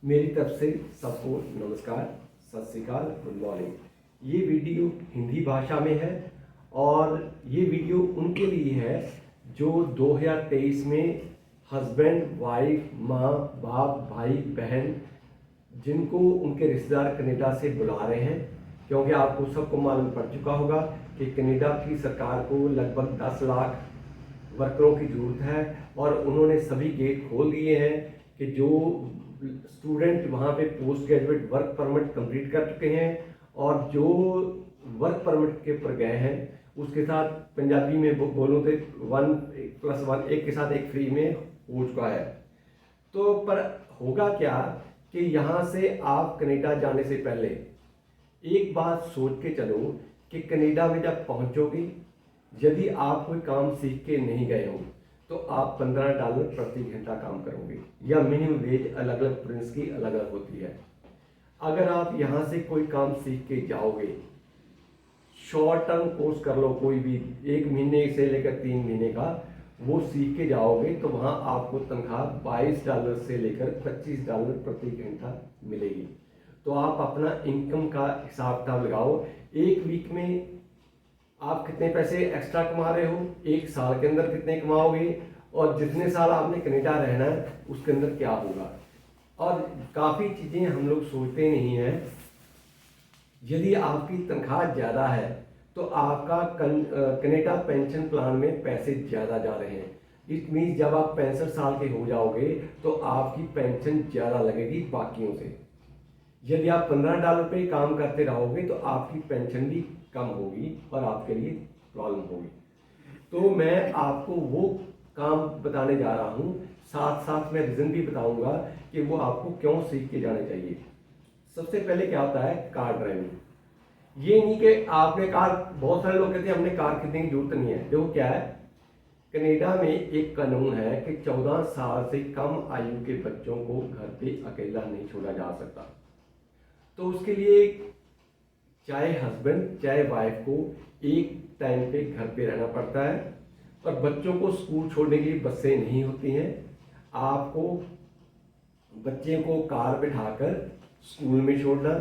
मेरी तरफ से सबको नमस्कार, सत श्री अकाल, गुड मॉर्निंग। ये वीडियो हिंदी भाषा में है और ये वीडियो उनके लिए है जो 2023 में हस्बैंड, वाइफ, माँ, बाप, भाई, बहन जिनको उनके रिश्तेदार कनाडा से बुला रहे हैं। क्योंकि आपको सबको मालूम पड़ चुका होगा कि कनाडा की सरकार को लगभग 10 लाख वर्करों की ज़रूरत है और उन्होंने सभी गेट खोल दिए हैं कि जो स्टूडेंट वहाँ पे post graduate work permit complete कर चुके हैं और जो वर्क परमिट के पर गए हैं उसके साथ पंजाबी में बोलूँ तो 1+1 एक के साथ एक फ्री में हो चुका है। तो पर होगा क्या कि यहाँ से आप कनाडा जाने से पहले एक बात सोच के चलो कि कनाडा में जब पहुँचोगे, यदि आप कोई काम सीख के नहीं गए हो तो आप $15 प्रति घंटा काम करोगे या मिनिमम वेज अलग अलग प्रोविंस की अलग अलग होती है। अगर आप यहाँ से कोई काम सीख के जाओगे, शॉर्ट टर्म कोर्स कर लो कोई भी, 1 महीने से लेकर 3 महीने का वो सीख के जाओगे तो वहाँ आपको तनख्वाह $22 से लेकर $25 प्रति घंटा मिलेगी। तो आप अपना इनकम का हिसाब किताब लगाओ, एक वीक में आप कितने पैसे एक्स्ट्रा कमा रहे हो, एक साल के अंदर कितने कमाओगे और जितने साल आपने कनाडा रहना है उसके अंदर क्या होगा। और काफ़ी चीज़ें हम लोग सोचते नहीं हैं। यदि आपकी तनख्वाह ज़्यादा है तो आपका कनाडा पेंशन प्लान में पैसे ज़्यादा जा रहे हैं। इट मीन्स जब आप 65 साल के हो जाओगे तो आपकी पेंशन ज़्यादा लगेगी बाकियों से। यदि आप $15 पे काम करते रहोगे तो आपकी पेंशन भी कम होगी और आपके लिए प्रॉब्लम होगी। तो मैं आपको वो काम बताने जा रहा हूँ, साथ साथ मैं रीज़न भी बताऊंगा कि वो आपको क्यों सीख के जाने चाहिए। सबसे पहले क्या होता है कार ड्राइविंग। ये नहीं कि आपने कार, बहुत सारे लोग कहते हैं हमने कार खरीदने की जरूरत नहीं है। देखो क्या है, कनाडा में एक कानून है कि 14 साल से कम आयु के बच्चों को घर पे अकेला नहीं छोड़ा जा सकता। तो उसके लिए चाहे हस्बैंड चाहे वाइफ को एक टाइम पे घर पे रहना पड़ता है और बच्चों को स्कूल छोड़ने के लिए बसें नहीं होती हैं। आपको बच्चे को कार बिठाकर स्कूल में छोड़ना,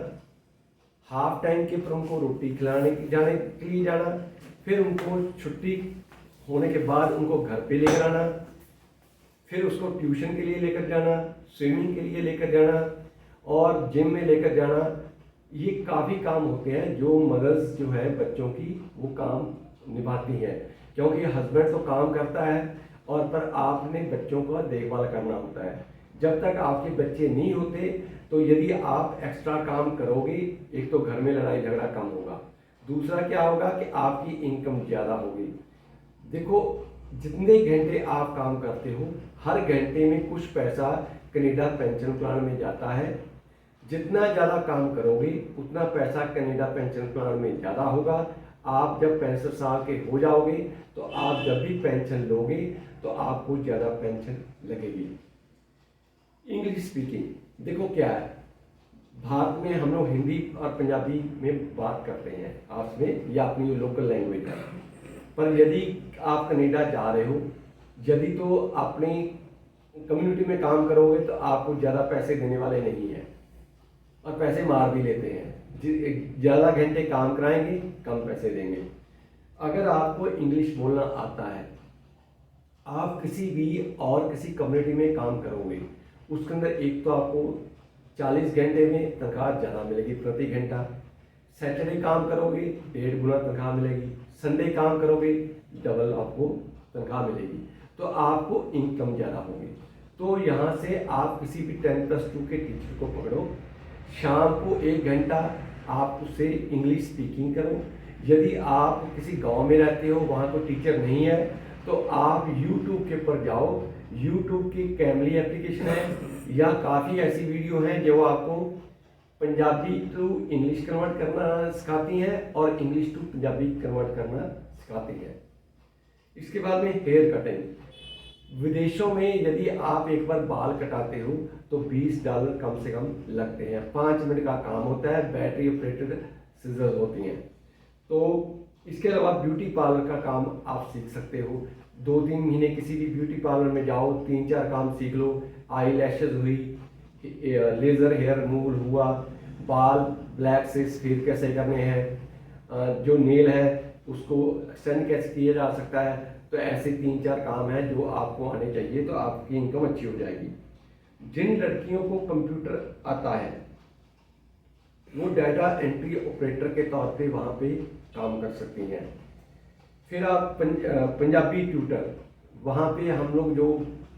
हाफ टाइम के पर उनको रोटी खिलाने जाने के लिए जाना, फिर उनको छुट्टी होने के बाद उनको घर पे लेकर आना, फिर उसको ट्यूशन के लिए लेकर जाना, स्विमिंग के लिए लेकर जाना और जिम में लेकर जाना। ये काफ़ी काम होते हैं जो मदर्स जो है बच्चों की वो काम निभाती हैं, क्योंकि हस्बैंड तो काम करता है और पर आपने बच्चों का देखभाल करना होता है। जब तक आपके बच्चे नहीं होते तो यदि आप एक्स्ट्रा काम करोगे, एक तो घर में लड़ाई झगड़ा कम होगा, दूसरा क्या होगा कि आपकी इनकम ज़्यादा होगी। देखो जितने घंटे आप काम करते हो हर घंटे में कुछ पैसा कनाडा पेंशन प्लान में जाता है। जितना ज़्यादा काम करोगे उतना पैसा कनाडा पेंशन प्लान में ज़्यादा होगा। आप जब 65 साल के हो जाओगे तो आप जब भी पेंशन लोगे तो आपको ज़्यादा पेंशन लगेगी। इंग्लिश स्पीकिंग, देखो क्या है, भारत में हम लोग हिंदी और पंजाबी में बात करते हैं आपस में, या अपनी लोकल लैंग्वेज है। पर यदि आप कनाडा जा रहे हो, यदि तो अपनी कम्युनिटी में काम करोगे तो आपको ज़्यादा पैसे देने वाले नहीं हैं और पैसे मार भी लेते हैं। ज़्यादा घंटे काम कराएंगे कम पैसे देंगे। अगर आपको इंग्लिश बोलना आता है, आप किसी भी और किसी कम्युनिटी में काम करोगे, उसके अंदर एक तो आपको 40 घंटे में तनख्वाह ज़्यादा मिलेगी प्रति घंटा। सैटरडे काम करोगे 1.5 गुना तनख्वाह मिलेगी, संडे काम करोगे डबल आपको तनख्वाह मिलेगी, तो आपको इनकम ज़्यादा होगी। तो यहाँ से आप किसी भी 10+2 के टीचर को पकड़ो, शाम को 1 घंटा आप उससे इंग्लिश स्पीकिंग करो। यदि आप किसी गांव में रहते हो, वहाँ कोई टीचर नहीं है, तो आप YouTube के ऊपर जाओ। YouTube की कैमली एप्लीकेशन है या काफ़ी ऐसी वीडियो हैं जो आपको पंजाबी टू इंग्लिश कन्वर्ट करना सिखाती हैं और इंग्लिश टू पंजाबी कन्वर्ट करना सिखाती हैं। इसके बाद में हेयर कटिंग। विदेशों में यदि आप एक बार बाल कटाते हो तो $20 कम से कम लगते हैं। 5 मिनट का काम होता है, बैटरी ऑपरेटेड सीजर्स होती हैं। तो इसके अलावा ब्यूटी पार्लर का काम आप सीख सकते हो। 2-3 महीने किसी भी ब्यूटी पार्लर में जाओ, 3-4 काम सीख लो। आई लैशेज हुई, लेज़र हेयर रिमूवल हुआ, बाल ब्लैक से सफ़ेद कैसे करने हैं, जो नेल है उसको एक्सटेंड कैसे किया जा सकता है। तो ऐसे 3-4 काम हैं जो आपको आने चाहिए, तो आपकी इनकम अच्छी हो जाएगी। जिन लड़कियों को कंप्यूटर आता है वो डाटा एंट्री ऑपरेटर के तौर पे वहाँ पे काम कर सकती हैं। फिर आप पंजाबी ट्यूटर, वहाँ पे हम लोग जो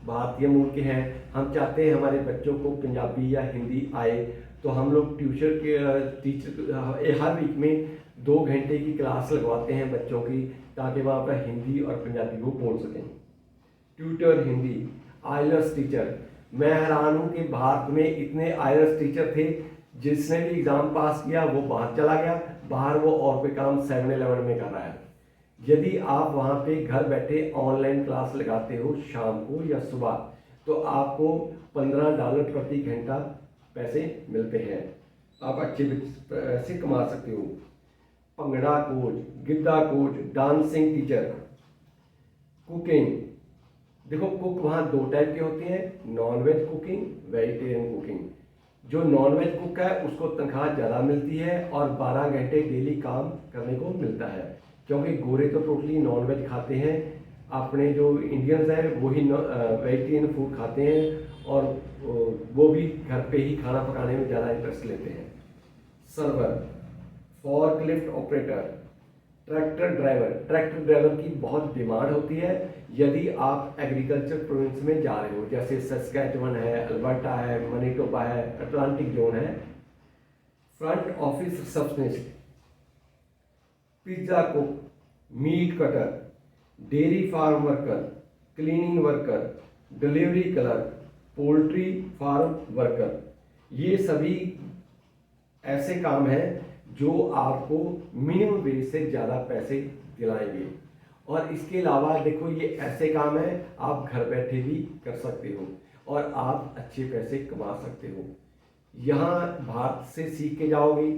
भारतीय मूल के हैं, हम चाहते हैं हमारे बच्चों को पंजाबी या हिंदी आए, तो हम लोग ट्यूशन के टीचर हर वीक में 2 घंटे की क्लास लगवाते हैं बच्चों की, ताकि वहाँ पर हिंदी और पंजाबी वो बोल सकें। ट्यूटर हिंदी, आइलर्स टीचर, मैं हैरान हूँ कि भारत में इतने आइलर्स टीचर थे, जिसने भी एग्ज़ाम पास किया वो बाहर चला गया, बाहर वो और कोई काम 7-Eleven में कर रहा है। यदि आप वहाँ पे घर बैठे ऑनलाइन क्लास लगाते हो शाम को या सुबह, तो आपको $15 प्रति घंटा पैसे मिलते हैं, आप अच्छे पैसे कमा सकते हो। Bhangra coach, Giddha coach, dancing teacher, cooking, देखो कुक वहाँ 2 टाइप के होते हैं, non veg cooking, vegetarian cooking. जो नॉन वेज कुक है उसको तनख्वाह ज़्यादा मिलती है और 12 घंटे डेली काम करने को मिलता है, क्योंकि गोरे तो टोटली नॉन वेज खाते हैं, अपने जो इंडियंस हैं वही वेजिटेरियन फूड खाते हैं और वो भी घर पे ही खाना पकाने में ज़्यादा इंटरेस्ट लेते हैं। Server, forklift operator, tractor driver की बहुत डिमांड होती है यदि आप एग्रीकल्चर प्रोविंस में जा रहे हो, जैसे सस्कैचुअन है, अल्बर्टा है, मैनिटोबा है, अटलांटिक जोन है। Front office receptionist, pizza cook, meat cutter, dairy farm worker, cleaning worker, delivery clerk, poultry farm worker, ये सभी ऐसे काम हैं जो आपको मिनिमम वेज से ज़्यादा पैसे दिलाएंगे। और इसके अलावा देखो ये ऐसे काम हैं आप घर बैठे भी कर सकते हो और आप अच्छे पैसे कमा सकते हो। यहाँ भारत से सीख के जाओगे,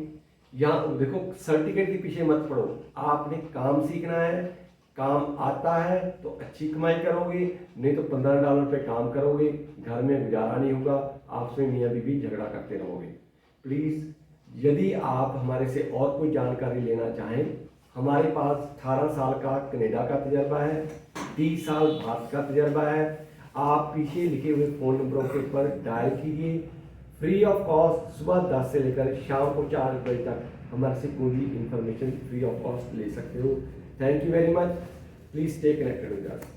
यहाँ देखो सर्टिफिकेट के पीछे मत पड़ो, आपने काम सीखना है, काम आता है तो अच्छी कमाई करोगे, नहीं तो $15 पे काम करोगे, घर में गुजारा नहीं होगा, आपस में मियाँ बीवी झगड़ा करते रहोगे। प्लीज़ यदि आप हमारे से और कोई जानकारी लेना चाहें, हमारे पास 18 साल का कनाडा का तजर्बा है, 30 साल भारत का तजर्बा है। आप पीछे लिखे हुए फ़ोन नंबरों के ऊपर डायल कीजिए, फ्री ऑफ कॉस्ट सुबह 10 से लेकर शाम को 4 बजे तक हमारे से कोई भी इंफॉर्मेशन फ्री ऑफ कॉस्ट ले सकते हो। Thank you very much, please stay connected with us.